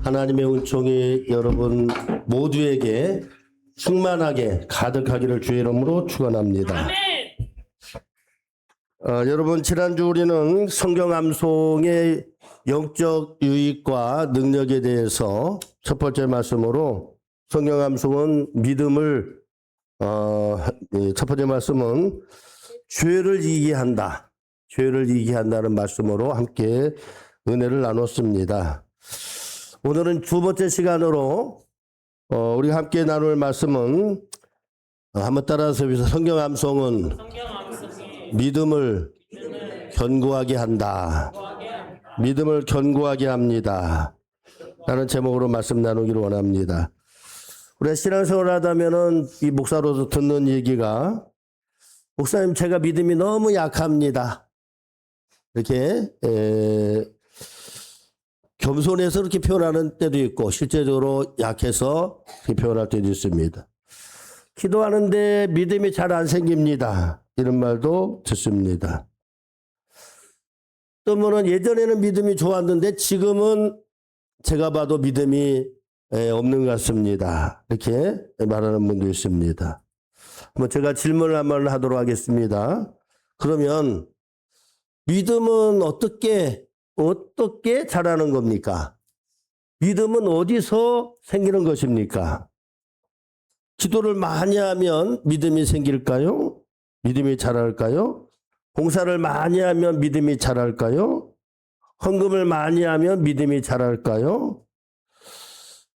하나님의 은총이 여러분 모두에게 충만하게 가득하기를 주의 이름으로 축원합니다. 여러분 지난주 우리는 성경 암송의 영적 유익과 능력에 대해서 첫 번째 말씀으로 성경 암송은 믿음을 첫 번째 말씀은 죄를 이기게 한다. 죄를 이기게 한다는 말씀으로 함께 은혜를 나눴습니다. 오늘은 두 번째 시간으로 우리가 함께 나눌 말씀은 한번 따라서 해보세요. 성경 암송은 믿음을 견고하게 한다. 믿음을 견고하게 합니다. 라는 제목으로 말씀 나누기를 원합니다. 우리가 신앙생활을 하다면은 이 목사로서 듣는 얘기가 목사님 제가 믿음이 너무 약합니다. 이렇게 겸손해서 그렇게 표현하는 때도 있고 실제적으로 약해서 그렇게 표현할 때도 있습니다. 기도하는데 믿음이 잘 안 생깁니다. 이런 말도 듣습니다. 또 뭐는 예전에는 믿음이 좋았는데 지금은 제가 봐도 믿음이 없는 것 같습니다. 이렇게 말하는 분도 있습니다. 제가 질문을 한번 하도록 하겠습니다. 그러면 믿음은 어떻게 자라는 겁니까? 믿음은 어디서 생기는 것입니까? 기도를 많이 하면 믿음이 생길까요? 믿음이 자랄까요? 봉사를 많이 하면 믿음이 자랄까요? 헌금을 많이 하면 믿음이 자랄까요?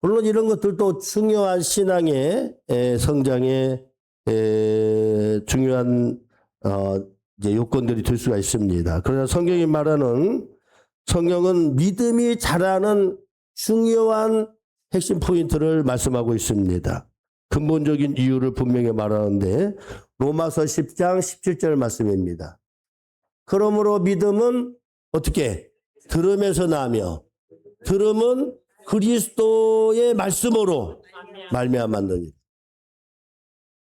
물론 이런 것들도 중요한 신앙의 성장에 중요한 이제 요건들이 될 수가 있습니다. 그러나 성경이 말하는 성경은 믿음이 자라는 중요한 핵심 포인트를 말씀하고 있습니다. 근본적인 이유를 분명히 말하는데 로마서 10장 17절 말씀입니다. 그러므로 믿음은 어떻게? 들음에서 나며 들음은 그리스도의 말씀으로 말미암았느니라.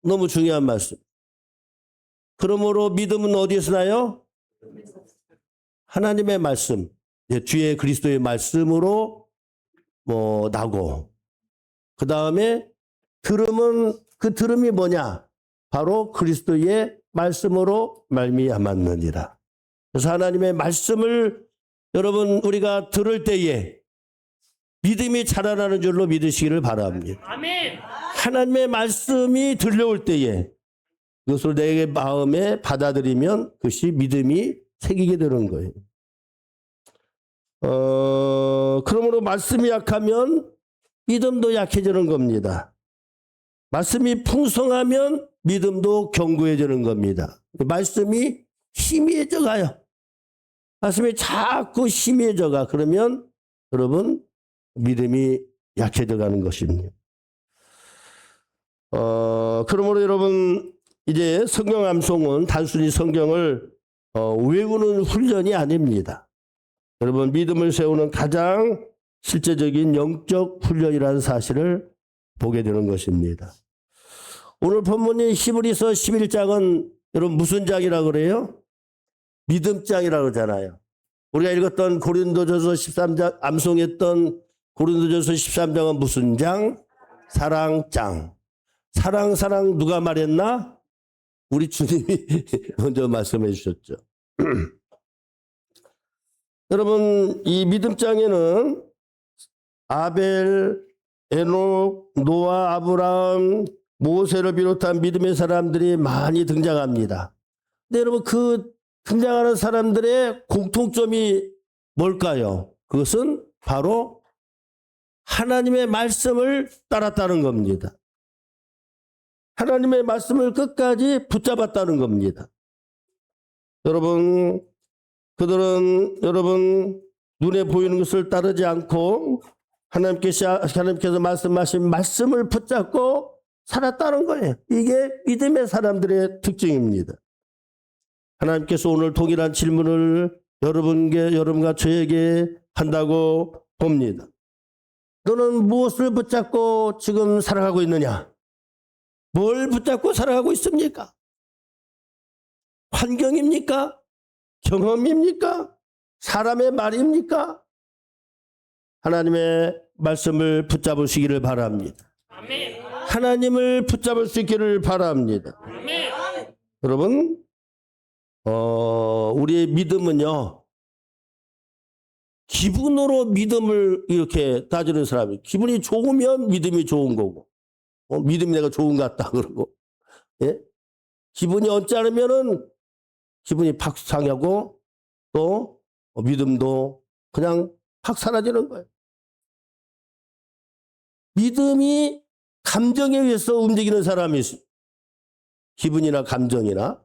너무 중요한 말씀. 그러므로 믿음은 어디에서 나요? 하나님의 말씀. 뒤에 그리스도의 말씀으로 나고. 그 다음에 들음은 그 들음이 뭐냐? 바로 그리스도의 말씀으로 말미암았느니라. 그래서 하나님의 말씀을 여러분 우리가 들을 때에 믿음이 자라나는 줄로 믿으시기를 바랍니다. 아멘. 하나님의 말씀이 들려올 때에 그것을 내 마음에 받아들이면 그것이 믿음이 생기게 되는 거예요. 그러므로 말씀이 약하면 믿음도 약해지는 겁니다. 말씀이 풍성하면 믿음도 견고해지는 겁니다. 말씀이 희미해져 가요. 말씀이 자꾸 희미해져 가. 그러면 여러분 믿음이 약해져 가는 것입니다. 그러므로 여러분 이제 성경 암송은 단순히 성경을 외우는 훈련이 아닙니다. 여러분 믿음을 세우는 가장 실제적인 영적 훈련이라는 사실을 보게 되는 것입니다. 오늘 본문인 히브리서 11장은 여러분 무슨 장이라고 그래요? 믿음장이라고 그러잖아요. 우리가 읽었던 고린도전서 13장 암송했던 고린도전서 13장은 무슨 장? 사랑장. 사랑 누가 말했나? 우리 주님이 먼저 말씀해 주셨죠. 여러분 이 믿음장에는 아벨, 에녹, 노아, 아브라함, 모세를 비롯한 믿음의 사람들이 많이 등장합니다. 근데 여러분 그 등장하는 사람들의 공통점이 뭘까요? 그것은 바로 하나님의 말씀을 따랐다는 겁니다. 하나님의 말씀을 끝까지 붙잡았다는 겁니다. 여러분 그들은 여러분 눈에 보이는 것을 따르지 않고 하나님께서 말씀하신 말씀을 붙잡고 살았다는 거예요. 이게 믿음의 사람들의 특징입니다. 하나님께서 오늘 동일한 질문을 여러분과 저에게 한다고 봅니다. 너는 무엇을 붙잡고 지금 살아가고 있느냐? 뭘 붙잡고 살아가고 있습니까? 환경입니까? 경험입니까? 사람의 말입니까? 하나님의 말씀을 붙잡으시기를 바랍니다. 아멘. 하나님을 붙잡을 수 있기를 바랍니다. 아멘. 여러분, 우리의 믿음은요, 기분으로 믿음을 이렇게 따지는 사람이, 기분이 좋으면 믿음이 좋은 거고, 믿음이 내가 좋은 것 같다 그러고, 예? 기분이 언짢으면은 기분이 팍 상하고 또 믿음도 그냥 팍 사라지는 거예요. 믿음이 감정에 의해서 움직이는 사람이 있어요. 기분이나 감정이나.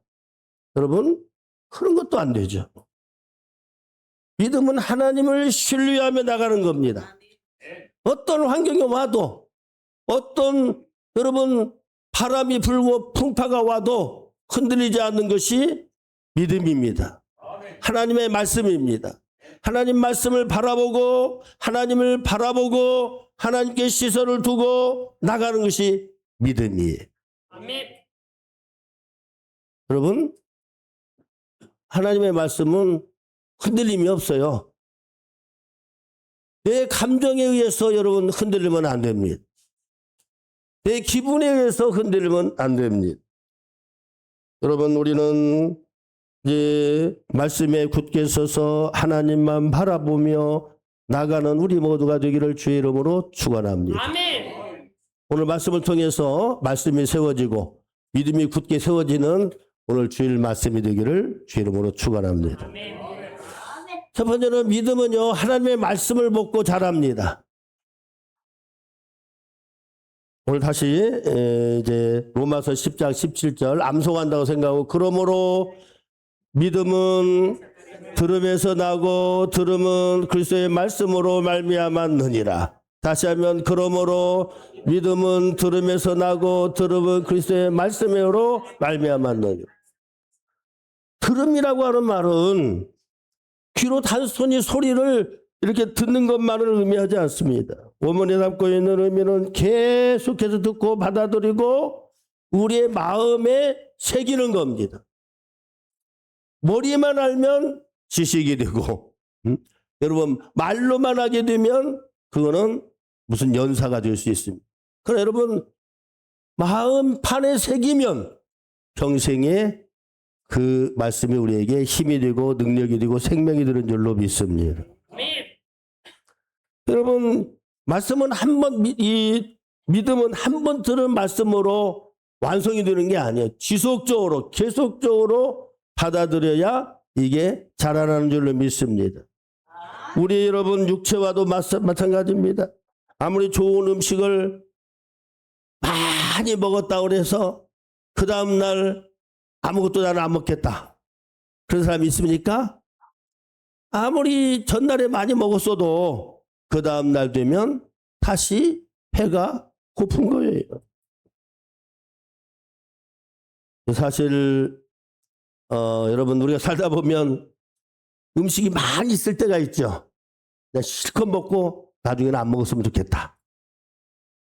여러분, 그런 것도 안 되죠. 믿음은 하나님을 신뢰하며 나가는 겁니다. 어떤 환경이 와도, 어떤 여러분 바람이 불고 풍파가 와도 흔들리지 않는 것이 믿음입니다. 하나님의 말씀입니다. 하나님 말씀을 바라보고 하나님을 바라보고 하나님께 시선을 두고 나가는 것이 믿음이에요. 아멘. 여러분, 하나님의 말씀은 흔들림이 없어요. 내 감정에 의해서 여러분 흔들리면 안 됩니다. 내 기분에 의해서 흔들리면 안 됩니다. 여러분, 우리는 이제 말씀에 굳게 서서 하나님만 바라보며 나가는 우리 모두가 되기를 주의 이름으로 축원합니다. 아멘. 오늘 말씀을 통해서 말씀이 세워지고 믿음이 굳게 세워지는 오늘 주일 말씀이 되기를 주의 이름으로 축원합니다. 아멘. 첫 번째는 믿음은요, 하나님의 말씀을 먹고 자랍니다. 오늘 다시 이제 로마서 10장 17절 암송한다고 생각하고, 그러므로 믿음은 들음에서 나고 들음은 그리스도의 말씀으로 말미암았느니라. 다시 하면, 그러므로 믿음은 들음에서 나고 들음은 그리스도의 말씀으로 말미암았느니라. 들음이라고 하는 말은 귀로 단순히 소리를 이렇게 듣는 것만을 의미하지 않습니다. 원문에 담고 있는 의미는 계속해서 듣고 받아들이고 우리의 마음에 새기는 겁니다. 머리만 알면 지식이 되고, 여러분 말로만 하게 되면 그거는 무슨 연사가 될 수 있습니다. 그러나 여러분, 마음판에 새기면 평생에 그 말씀이 우리에게 힘이 되고 능력이 되고 생명이 되는 줄로 믿습니다. 아멘. 여러분, 말씀은 이 믿음은 한 번 들은 말씀으로 완성이 되는 게 아니에요. 지속적으로 계속적으로 받아들여야 이게 자라나는 줄로 믿습니다. 우리 여러분 육체와도 마찬가지입니다. 아무리 좋은 음식을 많이 먹었다고 그래서 그 다음날 아무것도 나는 안 먹겠다, 그런 사람이 있습니까? 아무리 전날에 많이 먹었어도 그 다음날 되면 다시 배가 고픈 거예요. 사실 여러분, 우리가 살다 보면 음식이 많이 있을 때가 있죠. 내가 실컷 먹고 나중에는 안 먹었으면 좋겠다.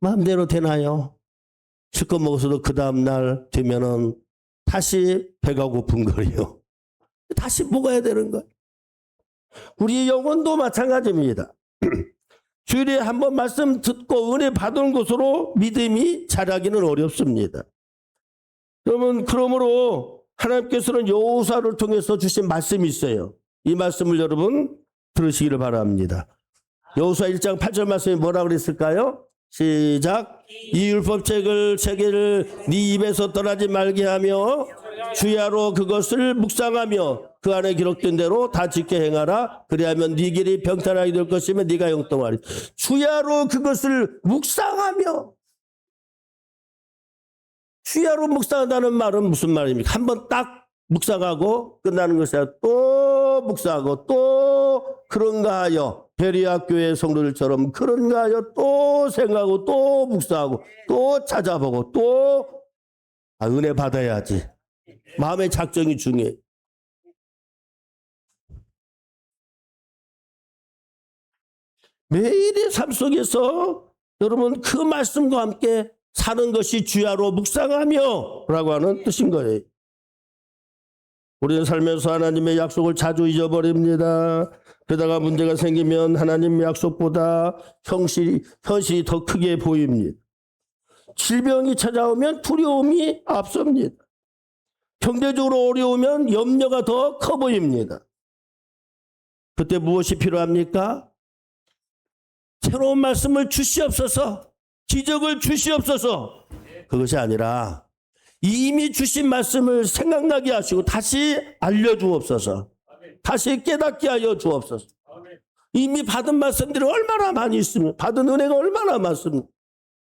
마음대로 되나요? 실컷 먹었어도 그 다음날 되면은 다시 배가 고픈 거예요. 다시 먹어야 되는 거예요. 우리 영혼도 마찬가지입니다. 주일에 한번 말씀 듣고 은혜 받은 것으로 믿음이 자라기는 어렵습니다. 그러므로 하나님께서는 여호수아를 통해서 주신 말씀이 있어요. 이 말씀을 여러분 들으시기를 바랍니다. 여호수아 1장 8절 말씀이 뭐라고 그랬을까요? 시작. 이 율법책을 책을 네 입에서 떠나지 말게 하며 주야로 그것을 묵상하며 그 안에 기록된 대로 다 지켜 행하라. 그리하면 네 길이 평탄하게 될 것이며 네가 영통하리. 주야로 그것을 묵상하며. 주야로 묵상한다는 말은 무슨 말입니까? 한번 딱 묵상하고 끝나는 것이 아니라 또 묵상하고 또 그런가 하여 베리아 교회 성도들처럼 그런가 하여 또 생각하고 또 묵상하고 또 찾아보고 또 은혜 받아야지. 마음의 작정이 중요해. 매일의 삶 속에서 여러분 그 말씀과 함께 사는 것이 주야로 묵상하며 라고 하는 뜻인 거예요. 우리는 살면서 하나님의 약속을 자주 잊어버립니다. 그러다가 문제가 생기면 하나님 약속보다 현실이 더 크게 보입니다. 질병이 찾아오면 두려움이 앞섭니다. 경제적으로 어려우면 염려가 더 커 보입니다. 그때 무엇이 필요합니까? 새로운 말씀을 주시옵소서, 기적을 주시옵소서. 그것이 아니라 이미 주신 말씀을 생각나게 하시고 다시 알려주옵소서. 다시 깨닫게 하여 주옵소서. 이미 받은 말씀들이 얼마나 많이 있습니까? 받은 은혜가 얼마나 많습니까?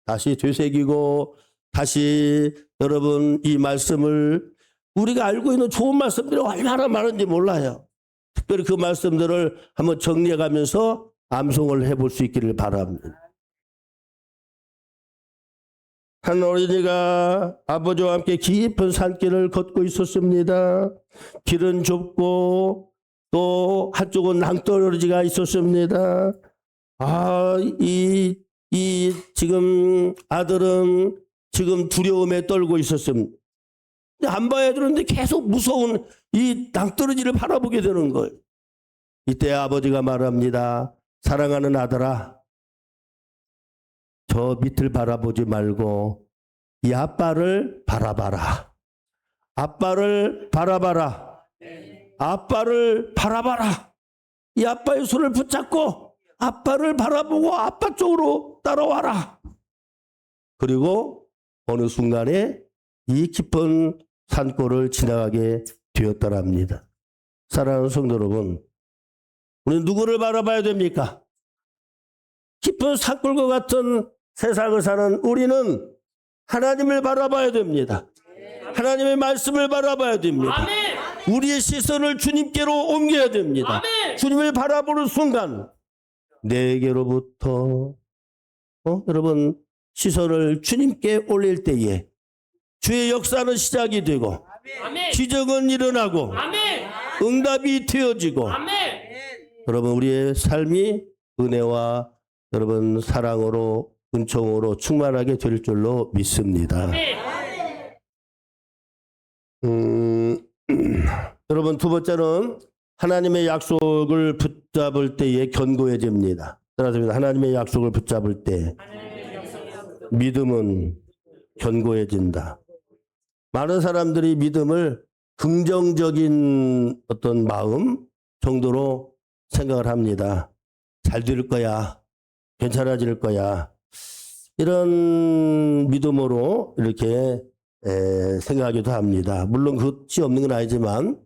다시 되새기고 다시 여러분 이 말씀을 우리가 알고 있는 좋은 말씀들이 얼마나 많은지 몰라요. 특별히 그 말씀들을 한번 정리해 가면서 암송을 해볼 수 있기를 바랍니다. 한 어린이가 아버지와 함께 깊은 산길을 걷고 있었습니다. 길은 좁고 또 한쪽은 낭떠러지가 있었습니다. 지금 아들은 지금 두려움에 떨고 있었습니다. 안 봐야 되는데 계속 무서운 이 낭떠러지를 바라보게 되는 거예요. 이때 아버지가 말합니다. 사랑하는 아들아, 저 밑을 바라보지 말고 이 아빠를 바라봐라. 아빠를 바라봐라. 아빠를 바라봐라. 이 아빠의 손을 붙잡고 아빠를 바라보고 아빠 쪽으로 따라와라. 그리고 어느 순간에 이 깊은 산골을 지나가게 되었더랍니다. 사랑하는 성도 여러분, 우리는 누구를 바라봐야 됩니까? 깊은 산골과 같은 세상을 사는 우리는 하나님을 바라봐야 됩니다. 하나님의 말씀을 바라봐야 됩니다. 우리의 시선을 주님께로 옮겨야 됩니다. 주님을 바라보는 순간 내게로부터 여러분 시선을 주님께 올릴 때에 주의 역사는 시작이 되고 기적은 일어나고 응답이 되어지고 여러분 우리의 삶이 은혜와 여러분 사랑으로 은총으로 충만하게 될 줄로 믿습니다. 여러분 두 번째는 하나님의 약속을 붙잡을 때에 견고해집니다. 따라서 하나님의 약속을 붙잡을 때 믿음은 견고해진다. 많은 사람들이 믿음을 긍정적인 어떤 마음 정도로 생각을 합니다. 잘 될 거야. 괜찮아질 거야. 이런 믿음으로 이렇게 생각하기도 합니다. 물론 그것이 없는 건 아니지만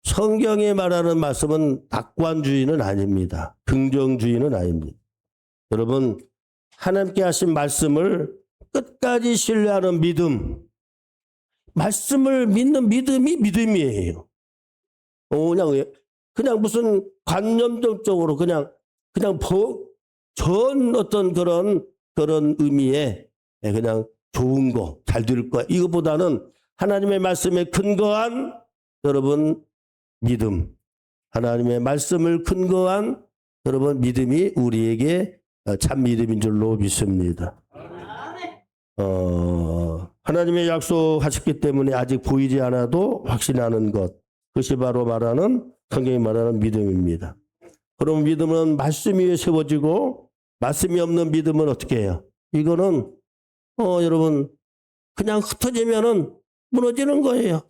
성경에 말하는 말씀은 낙관주의는 아닙니다. 긍정주의는 아닙니다. 여러분 하나님께 하신 말씀을 끝까지 신뢰하는 믿음, 말씀을 믿는 믿음이 믿음이에요. 그냥 무슨 관념적으로 그냥 전 어떤 그런 의미에 그냥 좋은 거, 잘 될 거야. 이것보다는 하나님의 말씀에 근거한 여러분 믿음, 하나님의 말씀을 근거한 여러분 믿음이 우리에게 참 믿음인 줄로 믿습니다. 하나님의 약속하셨기 때문에 아직 보이지 않아도 확신하는 것, 그것이 바로 말하는 성경이 말하는 믿음입니다. 그럼 믿음은 말씀 위에 세워지고 말씀이 없는 믿음은 어떻게 해요? 이거는 여러분 그냥 흩어지면은 무너지는 거예요.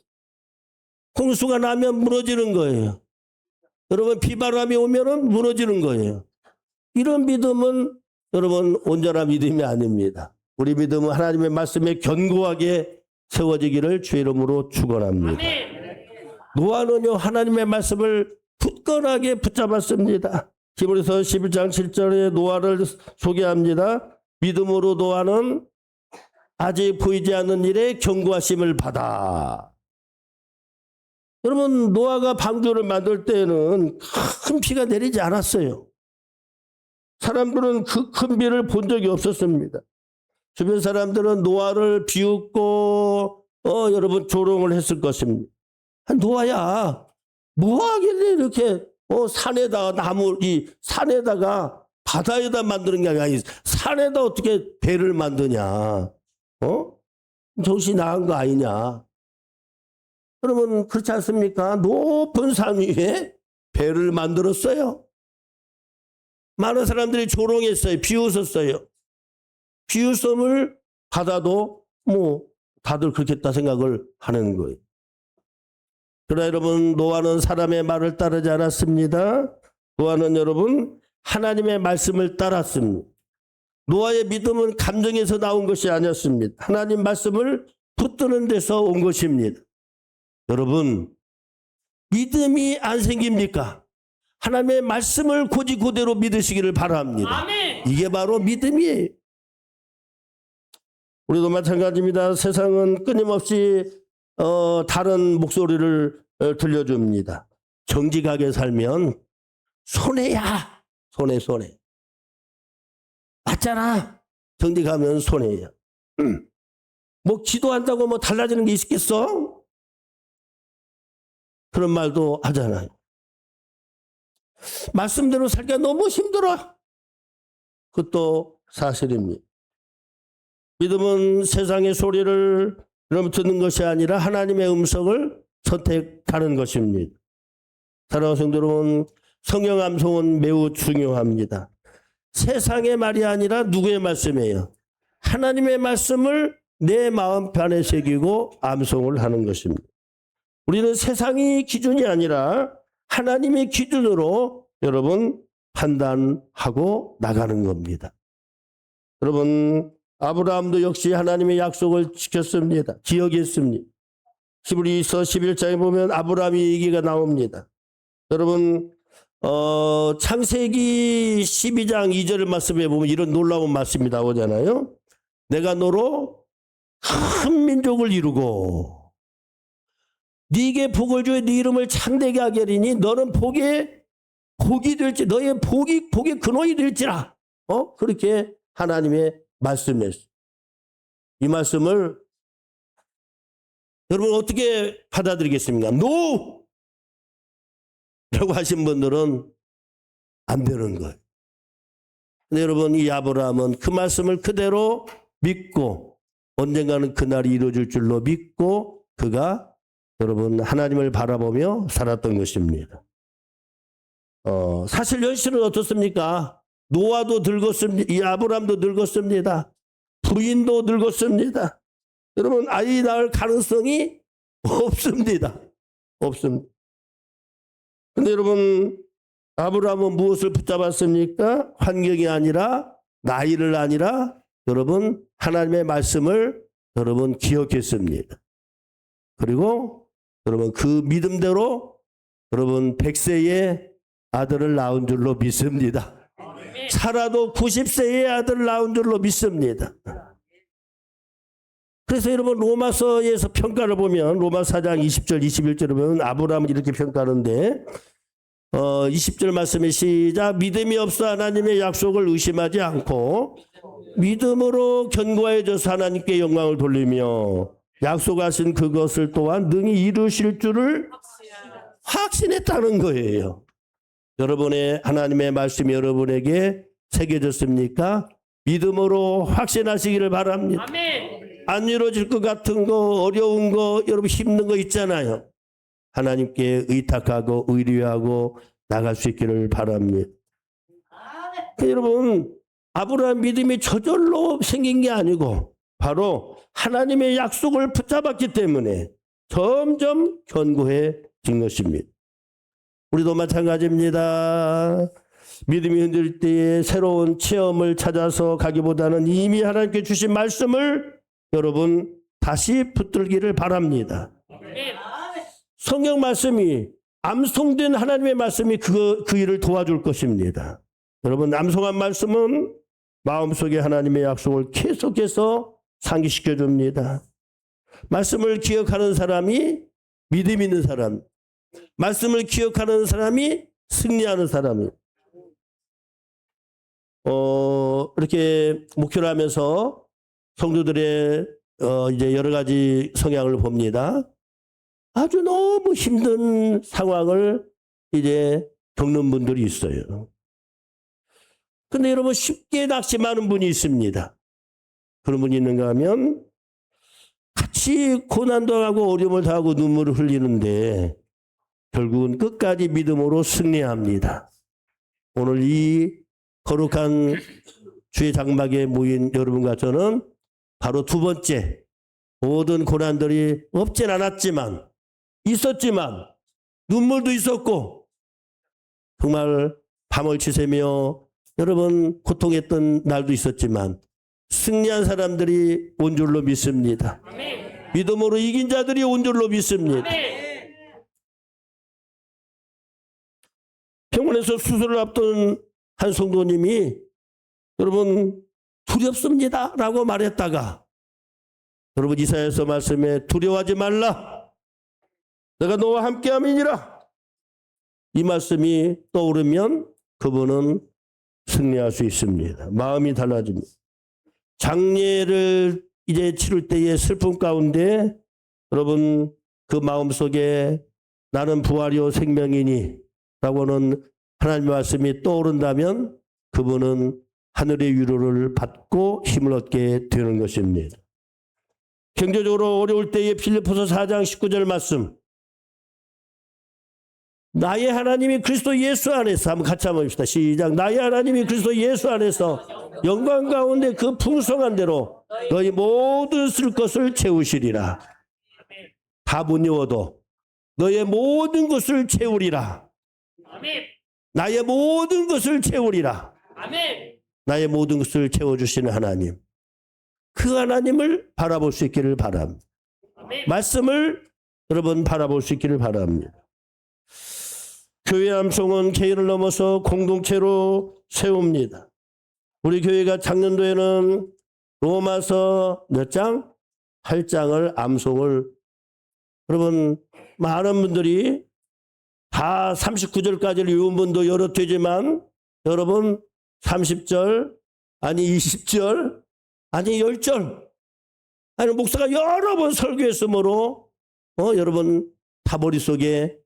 홍수가 나면 무너지는 거예요. 여러분 비바람이 오면은 무너지는 거예요. 이런 믿음은 여러분 온전한 믿음이 아닙니다. 우리 믿음은 하나님의 말씀에 견고하게 세워지기를 주의 이름으로 축원합니다. 노아는요 하나님의 말씀을 굳건하게 붙잡았습니다. 히브리서 11장 7절에 노아를 소개합니다. 믿음으로 노아는 아직 보이지 않는 일에 견고하심을 받아. 여러분 노아가 방주를 만들 때는 큰 비가 내리지 않았어요. 사람들은 그 큰 비를 본 적이 없었습니다. 주변 사람들은 노아를 비웃고 여러분 조롱을 했을 것입니다. 노아야 뭐하길래 이렇게 산에다가 산에다가 바다에다 만드는 게 아니라 산에다 어떻게 배를 만드냐. 정신이 나간 거 아니냐. 여러분 그렇지 않습니까? 높은 산 위에 배를 만들었어요. 많은 사람들이 조롱했어요. 비웃었어요. 비웃음을 받아도 뭐 다들 그렇겠다 생각을 하는 거예요. 그러나 여러분, 노아는 사람의 말을 따르지 않았습니다. 노아는 여러분 하나님의 말씀을 따랐습니다. 노아의 믿음은 감정에서 나온 것이 아니었습니다. 하나님 말씀을 붙드는 데서 온 것입니다. 여러분, 믿음이 안 생깁니까? 하나님의 말씀을 고지고대로 믿으시기를 바랍니다. 아멘. 이게 바로 믿음이에요. 우리도 마찬가지입니다. 세상은 끊임없이 다른 목소리를 들려줍니다. 정직하게 살면 손해야. 손해. 맞잖아. 정직하면 손해야. 뭐 기도한다고 뭐 달라지는 게 있겠어? 그런 말도 하잖아요. 말씀대로 살기가 너무 힘들어. 그것도 사실입니다. 믿음은 세상의 소리를 여러분 듣는 것이 아니라 하나님의 음성을 선택하는 것입니다. 사랑하는 성도 여러분, 성경 암송은 매우 중요합니다. 세상의 말이 아니라 누구의 말씀이에요? 하나님의 말씀을 내 마음판에 새기고 암송을 하는 것입니다. 우리는 세상이 기준이 아니라 하나님의 기준으로 여러분 판단하고 나가는 겁니다. 여러분, 아브라함도 역시 하나님의 약속을 지켰습니다. 기억했습니다. 히브리서 11장에 보면 아브라함의 얘기가 나옵니다. 여러분, 창세기 12장 2절 말씀에 보면 이런 놀라운 말씀이 나오잖아요. 내가 너로 큰 민족을 이루고 네게 복을 주어 네 이름을 창대하게 하리니 너는 복이 될지 너의 복의 근원이 될지라. 그렇게 하나님의 말씀이었어요. 이 말씀을 여러분 어떻게 받아들이겠습니까? NO! 라고 하신 분들은 안 되는 거예요. 근데 여러분, 이 아브라함은 그 말씀을 그대로 믿고 언젠가는 그날이 이루어질 줄로 믿고 그가 여러분 하나님을 바라보며 살았던 것입니다. 사실 현실은 어떻습니까? 노아도 늙었습니다. 이 아브라함도 늙었습니다. 부인도 늙었습니다. 여러분, 아이 낳을 가능성이 없습니다. 없습니다. 근데 여러분, 아브라함은 무엇을 붙잡았습니까? 환경이 아니라 나이를 아니라 여러분 하나님의 말씀을 여러분 기억했습니다. 그리고 여러분 그 믿음대로 여러분 100세의 아들을 낳은 줄로 믿습니다. 살아도 90세의 아들을 낳은 줄로 믿습니다. 그래서 여러분 로마서에서 평가를 보면 로마 4장 20절 21절을 보면 아브라함은 이렇게 평가하는데 20절 말씀에 시작. 믿음이 없어 하나님의 약속을 의심하지 않고 믿음으로 견고해져서 하나님께 영광을 돌리며 약속하신 그것을 또한 능히 이루실 줄을 확신했다는 거예요. 여러분의 하나님의 말씀이 여러분에게 새겨졌습니까? 믿음으로 확신하시기를 바랍니다. 아멘. 안 이루어질 것 같은 거, 어려운 거, 여러분 힘든 거 있잖아요. 하나님께 의탁하고 의뢰하고 나갈 수 있기를 바랍니다. 여러분, 아브라함 믿음이 저절로 생긴 게 아니고 바로 하나님의 약속을 붙잡았기 때문에 점점 견고해진 것입니다. 우리도 마찬가지입니다. 믿음이 흔들 때에 새로운 체험을 찾아서 가기보다는 이미 하나님께 주신 말씀을 여러분 다시 붙들기를 바랍니다. 성경 말씀이 암송된 하나님의 말씀이 그 일을 도와줄 것입니다. 여러분, 암송한 말씀은 마음속에 하나님의 약속을 계속해서 상기시켜 줍니다. 말씀을 기억하는 사람이 믿음 있는 사람, 말씀을 기억하는 사람이 승리하는 사람이. 이렇게 목회를 하면서 성도들의 이제 여러 가지 성향을 봅니다. 아주 너무 힘든 상황을 이제 겪는 분들이 있어요. 근데 여러분 쉽게 낙심하는 분이 있습니다. 그런 분이 있는가 하면 같이 고난도 하고 어려움을 당하고 눈물을 흘리는데 결국은 끝까지 믿음으로 승리합니다. 오늘 이 거룩한 주의 장막에 모인 여러분과 저는 바로 두 번째, 모든 고난들이 없진 않았지만, 있었지만, 눈물도 있었고, 정말 밤을 지새며 여러분 고통했던 날도 있었지만, 승리한 사람들이 온 줄로 믿습니다. 믿음으로 이긴 자들이 온 줄로 믿습니다. 병원에서 수술을 앞둔 한 성도님이 여러분 두렵습니다 라고 말했다가 여러분 이사야서 말씀에 두려워하지 말라 내가 너와 함께함이니라 이 말씀이 떠오르면 그분은 승리할 수 있습니다. 마음이 달라집니다. 장례를 이제 치를 때의 슬픔 가운데 여러분 그 마음속에 나는 부활이요 생명이니 라고는 하나님의 말씀이 떠오른다면 그분은 하늘의 위로를 받고 힘을 얻게 되는 것입니다. 경제적으로 어려울 때의 빌립보서 4장 19절 말씀 나의 하나님이 그리스도 예수 안에서 한번 같이 한번 봅시다. 시작. 나의 하나님이 그리스도 예수 안에서 영광 가운데 그 풍성한 대로 너희 모든 쓸 것을 채우시리라. 다 못 이워도 너의 모든 것을 채우리라. 나의 모든 것을 채우리라. 나의 모든 것을 채워주시는 하나님. 그 하나님을 바라볼 수 있기를 바랍니다. 말씀을 여러분 바라볼 수 있기를 바랍니다. 교회 암송은 개인을 넘어서 공동체로 세웁니다. 우리 교회가 작년도에는 로마서 몇 장? 8장을 암송을 여러분 많은 분들이 다 39절까지를 외운 분도 여러 되지만 여러분 30절 아니 20절 아니 10절 아니 목사가 여러 번 설교했으므로 여러분 다 머릿속에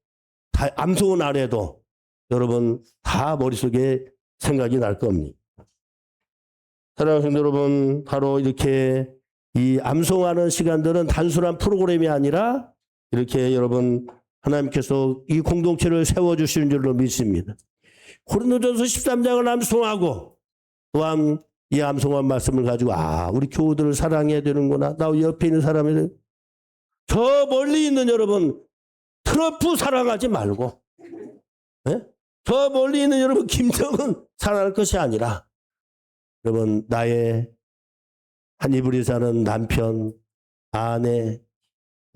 다 암송은 안 해도 여러분 다 머릿속에 생각이 날 겁니다. 사랑하는 성도 여러분 바로 이렇게 이 암송하는 시간들은 단순한 프로그램이 아니라 이렇게 여러분 하나님께서 이 공동체를 세워주시는 줄로 믿습니다. 고린도전서 13장을 암송하고 또한 이 암송한 말씀을 가지고 우리 교우들을 사랑해야 되는구나. 나 옆에 있는 사람을 저 멀리 있는 여러분 트럼프 사랑하지 말고 네? 저 멀리 있는 여러분 김정은 사랑할 것이 아니라 여러분 나의 한 이불이 사는 남편 아내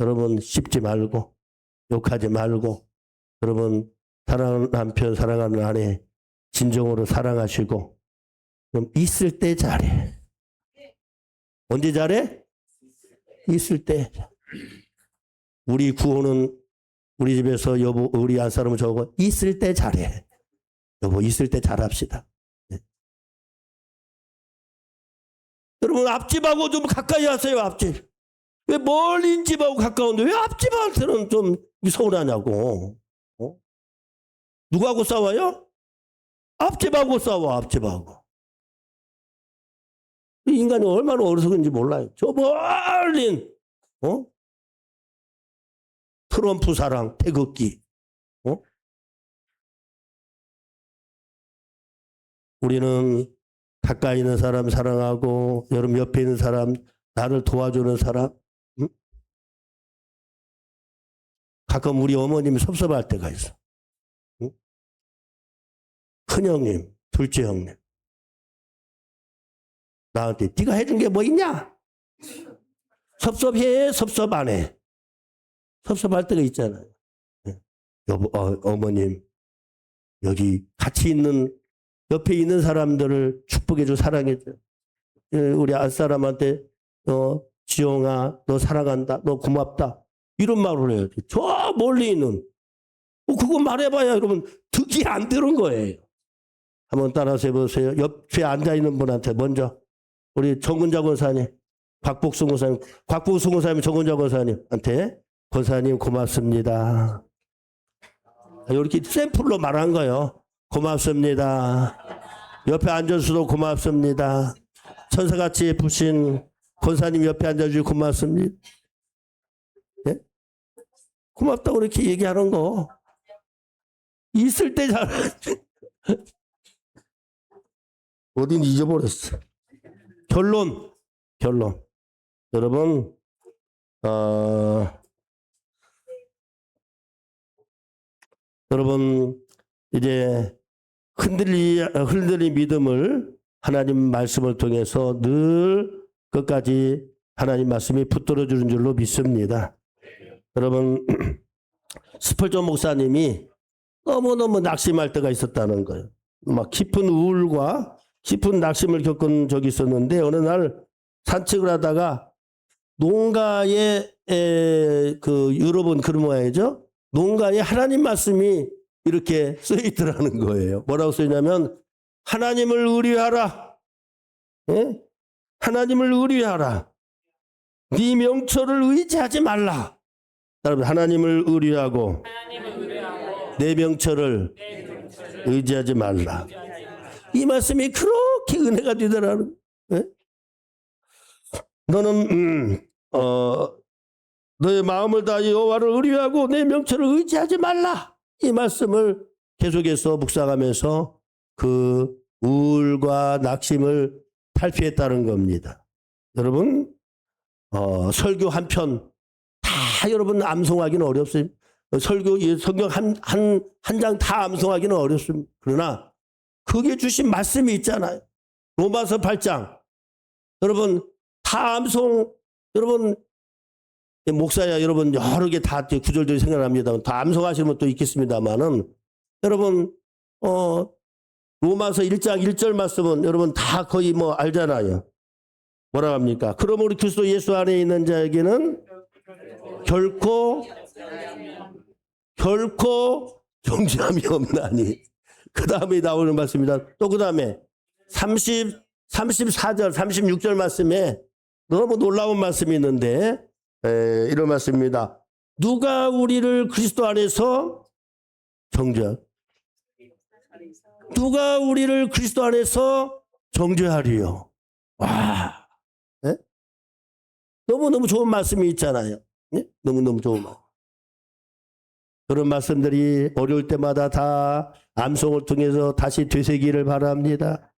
여러분 씹지 말고 욕하지 말고 여러분 사랑하는 남편 사랑하는 아내 진정으로 사랑하시고 그럼 있을 때 잘해. 언제 잘해? 있을 때. 우리 구호는 우리 집에서 여보 우리 안 사람은 저거 있을 때 잘해. 여보 있을 때 잘합시다. 네. 여러분 앞집하고 좀 가까이 하세요. 앞집. 왜 멀리 있는 집하고 가까운데 왜 앞집한테는 좀 서운하냐고. 누구하고 싸워요? 앞집하고 싸워. 앞집하고. 이 인간이 얼마나 어리석은지 몰라요. 저 멀린 트럼프 사랑 태극기. 우리는 가까이 있는 사람 사랑하고 여러분 옆에 있는 사람 나를 도와주는 사람 가끔 우리 어머님이 섭섭할 때가 있어. 큰형님 둘째 형님 나한테 네가 해준 게 뭐 있냐? 섭섭해 섭섭 안 해? 섭섭할 때가 있잖아요. 여보 어머님 여기 같이 있는 옆에 있는 사람들을 축복해줘 사랑해줘. 우리 아사람한테 지영아 너 사랑한다 너 고맙다 이런 말을 해요. 저 멀리 있는 그거 말해봐야 여러분 듣기 안 들은 거예요. 한번 따라서 해보세요. 옆에 앉아있는 분한테 먼저 우리 정근자 권사님 곽복순 권사님 곽복순 권사님 정근자 권사님한테 권사님 고맙습니다. 이렇게 샘플로 말한 거예요. 고맙습니다. 옆에 앉아주셔도 고맙습니다. 천사같이 예쁘신 권사님 옆에 앉아주시고 고맙습니다. 네? 고맙다고 이렇게 얘기하는 거 있을 때 잘 어딘 잊어버렸어. 결론. 여러분, 여러분, 이제 흔들린 믿음을 하나님 말씀을 통해서 늘 끝까지 하나님 말씀이 붙들어 주는 줄로 믿습니다. 여러분, 스펄전 목사님이 너무너무 낙심할 때가 있었다는 거예요. 막 깊은 우울과 깊은 낙심을 겪은 적이 있었는데 어느 날 산책을 하다가 농가에 유럽은 그런 모양이죠. 농가에 하나님 말씀이 이렇게 쓰여 있더라는 거예요. 뭐라고 쓰냐면 하나님을 의뢰하라. 예? 하나님을 의뢰하라. 네 명철을 의지하지 말라. 여러분 하나님을 의뢰하고 내 명철을 의지하지 말라. 이 말씀이 그렇게 은혜가 되더라는 거예요. 예? 너는 너의 마음을 다하여 여호와를 의뢰하고 내 명철을 의지하지 말라. 이 말씀을 계속해서 묵상하면서 그 우울과 낙심을 탈피했다는 겁니다. 여러분 설교 한 편 다 여러분 암송하기는 어렵습니다. 성경 한 장 다 암송하기는 어렵습니다. 그러나 그게 주신 말씀이 있잖아요. 로마서 8장 여러분 다 암송 여러분 목사야 여러분 여러 개 다 구절들이 생각납니다. 다 암송하시는 분도 있겠습니다만은 여러분 로마서 1장 1절 말씀은 여러분 다 거의 뭐 알잖아요. 뭐라 합니까? 그러므로 우리 그리스도 예수 안에 있는 자에게는 결코 정죄함이 없나니. 그 다음에 나오는 말씀입니다. 또 그 다음에 34절 36절 말씀에 너무 놀라운 말씀이 있는데 이런 말씀입니다. 누가 우리를 그리스도 안에서 누가 우리를 그리스도 안에서 정죄하리요. 와, 네? 너무너무 좋은 말씀이 있잖아요. 네? 너무너무 좋은 말씀. 그런 말씀들이 어려울 때마다 다 암송을 통해서 다시 되새기를 바랍니다.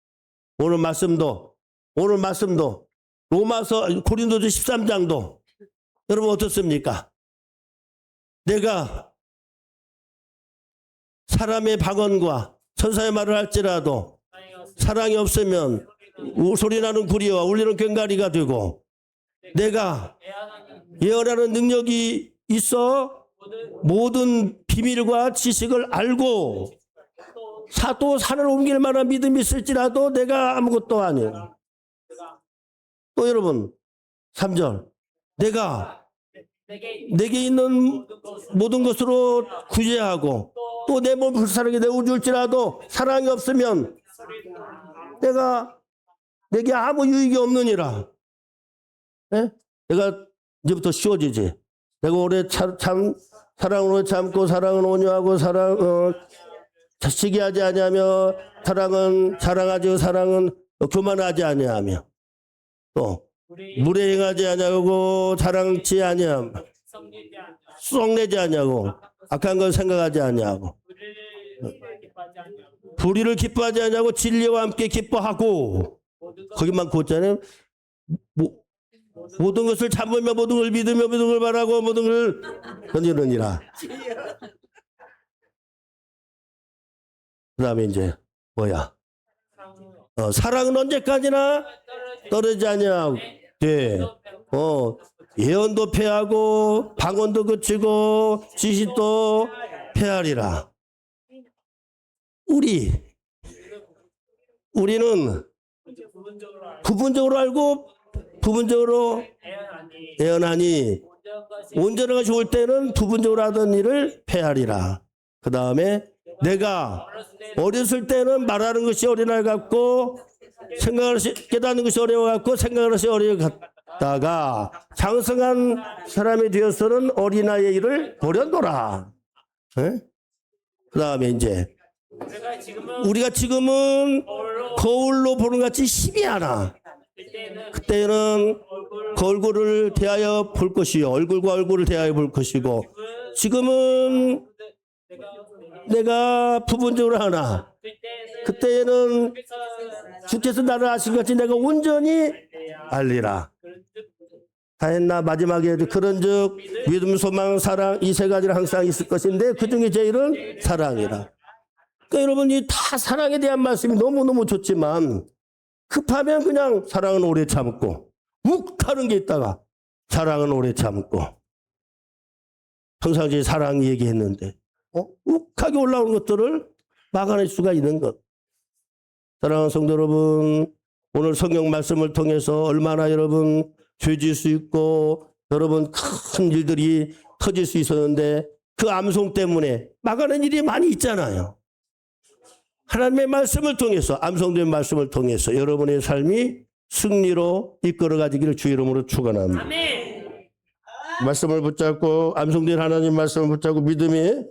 오늘 말씀도 로마서 고린도서 13장도 여러분 어떻습니까? 내가 사람의 방언과 천사의 말을 할지라도 사랑이 없으면 소리나는 구리와 울리는 꽹과리가 되고 내가 예언하는 능력이 있어 모든 비밀과 지식을 알고 또 산을 옮길 만한 믿음이 있을지라도 내가 아무것도 아니에요. 또 여러분 3절 내가 내게 있는 모든 것으로 구제하고 또 내 몸을 불쌍하게 내어줄지라도 사랑이 없으면 내게 아무 유익이 없느니라. 네? 내가 이제부터 쉬워지지. 내가 오래 사랑으로 참고 사랑은 온유하고 시기하지 아니하며 사랑은 자랑하지 사랑은 교만하지 아니하며 또 물에 행하지 아니하고 자랑치 아니하며 썩내지 아니하고 악한 걸 생각하지 아니하고 불의를 기뻐하지 아니하고 진리와 함께 기뻐하고 거기만 걷잖아요. 모든 것을 참으며 모든 걸 믿으며 모든 걸 바라고 모든 걸 건지느니라. 그 다음에 이제 뭐야? 사랑은 언제까지나 떨어지지 아니하고 예언도 패하고 방언도 그치고 지식도 패하리라. 우리는 부분적으로 알고 부분적으로 예언하니 온전하게 좋을 때는 부분적으로 하던 일을 패하리라. 그 다음에 내가 어렸을 때는 말하는 것이 어린아이 같고 깨닫는 것이 어려워 같고 생각하는 것이 어려워 같다가 장성한 사람이 되어서는 어린아이의 일을 버렸노라. 그 다음에 이제 우리가 지금은 거울로 보는 같이 힘이 하나. 그때는 그 얼굴을 대하여 볼 것이요 얼굴과 얼굴을 대하여 볼 것이고 지금은 내가 부분적으로 하나 그때에는 주께서 나를 아신 것이 내가 온전히 알리라. 다 했나? 마지막에도 그런즉 믿음, 소망, 사랑 이 세 가지는 항상 있을 것인데 그중에 제일은 사랑이라. 그러니까 여러분 이 다 사랑에 대한 말씀이 너무너무 좋지만 급하면 그냥 사랑은 오래 참고 욱하는 게 있다가 사랑은 오래 참고 평상시에 사랑 얘기했는데 욱하게 올라오는 것들을 막아낼 수가 있는 것. 사랑하는 성도 여러분, 오늘 성경 말씀을 통해서 얼마나 여러분 죄질 수 있고 여러분 큰 일들이 터질 수 있었는데 그 암송 때문에 막아낸 일이 많이 있잖아요. 하나님의 말씀을 통해서 암송된 말씀을 통해서 여러분의 삶이 승리로 이끌어가지기를 주의 이름으로 축원합니다. 말씀을 붙잡고 암송된 하나님 말씀을 붙잡고 믿음의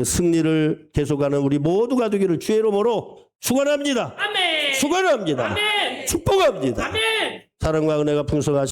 승리를 계속하는 우리 모두가 되기를 주의 이름으로 축원합니다. 축원합니다. 축복합니다. 사랑과 은혜가 풍성하시